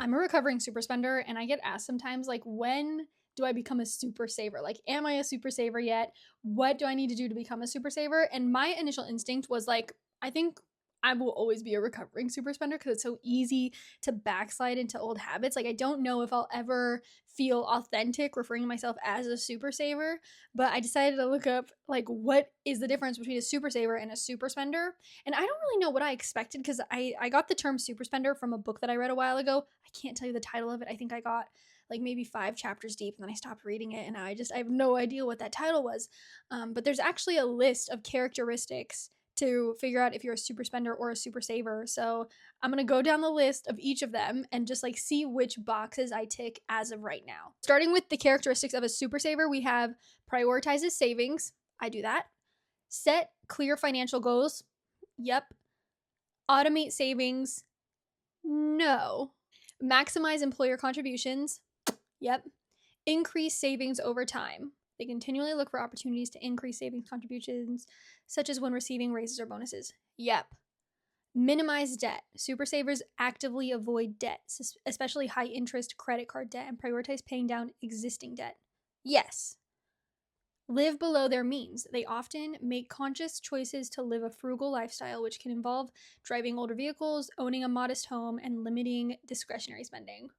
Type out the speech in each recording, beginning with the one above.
I'm a recovering super spender, and I get asked sometimes, like, when do I become a super saver? Like, am I a super saver yet? What do I need to do to become a super saver? And my initial instinct was like, I think I will always be a recovering super spender because it's so easy to backslide into old habits. Like, I don't know if I'll ever feel authentic referring to myself as a super saver, but I decided to look up, like, what is the difference between a super saver and a super spender? And I don't really know what I expected because I got the term super spender from a book that I read a while ago. I can't tell you the title of it. I think I got like maybe 5 chapters deep and then I stopped reading it, and I have no idea what that title was. But there's actually a list of characteristics to figure out if you're a super spender or a super saver. So I'm going to go down the list of each of them and just like see which boxes I tick as of right now. Starting with the characteristics of a super saver, we have prioritizes savings. I do that. Set clear financial goals. Yep. Automate savings. No. Maximize employer contributions. Yep. Increase savings over time. They continually look for opportunities to increase savings contributions, such as when receiving raises or bonuses. Yep. Minimize debt. Super savers actively avoid debt, especially high interest credit card debt, and prioritize paying down existing debt. Yes. Live below their means. They often make conscious choices to live a frugal lifestyle, which can involve driving older vehicles, owning a modest home, and limiting discretionary spending.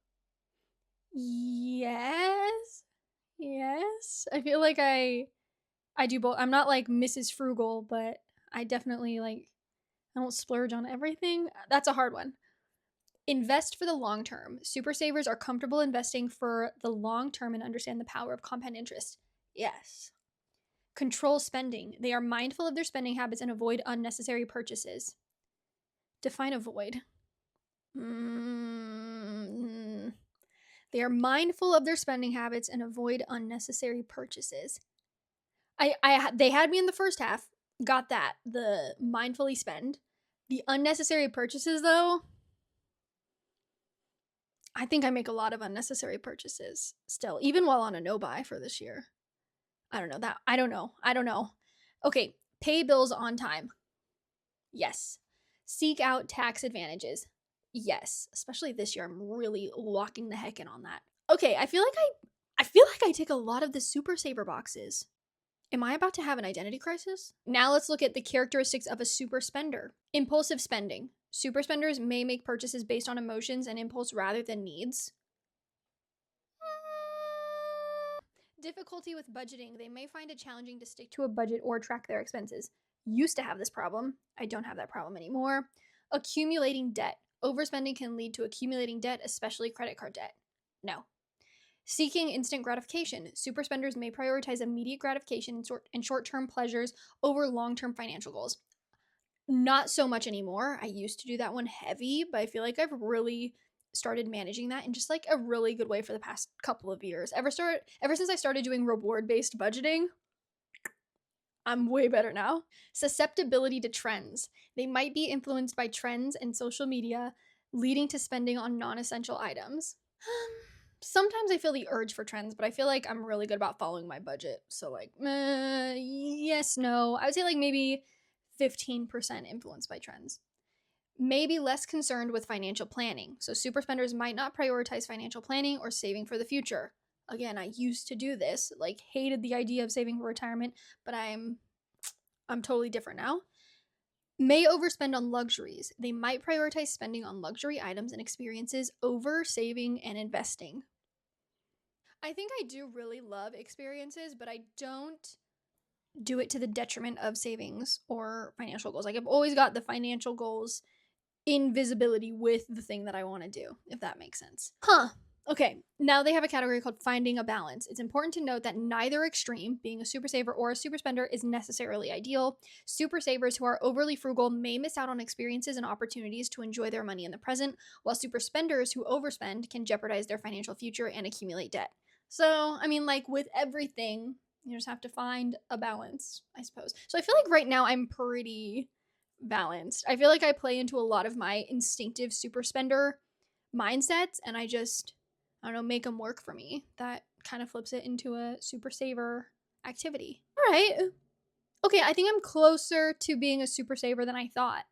Yes. Yes. I feel like I do both. I'm not like Mrs. Frugal, but I definitely like I don't splurge on everything. That's a hard one. Invest for the long term. Super savers are comfortable investing for the long term and understand the power of compound interest. Yes. Control spending. They are mindful of their spending habits and avoid unnecessary purchases. Define avoid. They are mindful of their spending habits and avoid unnecessary purchases. They had me in the first half. Got that. The mindfully spend. The unnecessary purchases, though, I think I make a lot of unnecessary purchases still, even while on a no buy for this year. I don't know. Okay, pay bills on time. Yes. Seek out tax advantages. Yes, especially this year. I'm really locking the heck in on that. Okay, I feel like I tick a lot of the super saver boxes. Am I about to have an identity crisis? Now let's look at the characteristics of a super spender. Impulsive spending. Super spenders may make purchases based on emotions and impulse rather than needs. Difficulty with budgeting. They may find it challenging to stick to a budget or track their expenses. Used to have this problem. I don't have that problem anymore. Accumulating debt. Overspending can lead to accumulating debt, especially credit card debt. No. Seeking instant gratification. Super spenders may prioritize immediate gratification and short-term pleasures over long-term financial goals. Not so much anymore. I used to do that one heavy, but I feel like I've really started managing that in just like a really good way for the past couple of years. Ever since I started doing reward-based budgeting, I'm way better now. Susceptibility to trends. They might be influenced by trends and social media, leading to spending on non-essential items. Sometimes I feel the urge for trends, but I feel like I'm really good about following my budget. So like, yes, no. I would say like maybe 15% influenced by trends. Maybe less concerned with financial planning. So super spenders might not prioritize financial planning or saving for the future. Again, I used to do this, like hated the idea of saving for retirement, but I'm totally different now. May overspend on luxuries. They might prioritize spending on luxury items and experiences over saving and investing. I think I do really love experiences, but I don't do it to the detriment of savings or financial goals. Like I've always got the financial goals in visibility with the thing that I want to do, if that makes sense. Okay, now they have a category called finding a balance. It's important to note that neither extreme, being a super saver or a super spender, is necessarily ideal. Super savers who are overly frugal may miss out on experiences and opportunities to enjoy their money in the present, while super spenders who overspend can jeopardize their financial future and accumulate debt. So, I mean, like with everything, you just have to find a balance, I suppose. So I feel like right now I'm pretty balanced. I feel like I play into a lot of my instinctive super spender mindsets, and I don't know, make them work for me. That kind of flips it into a super saver activity. All right. Okay, I think I'm closer to being a super saver than I thought.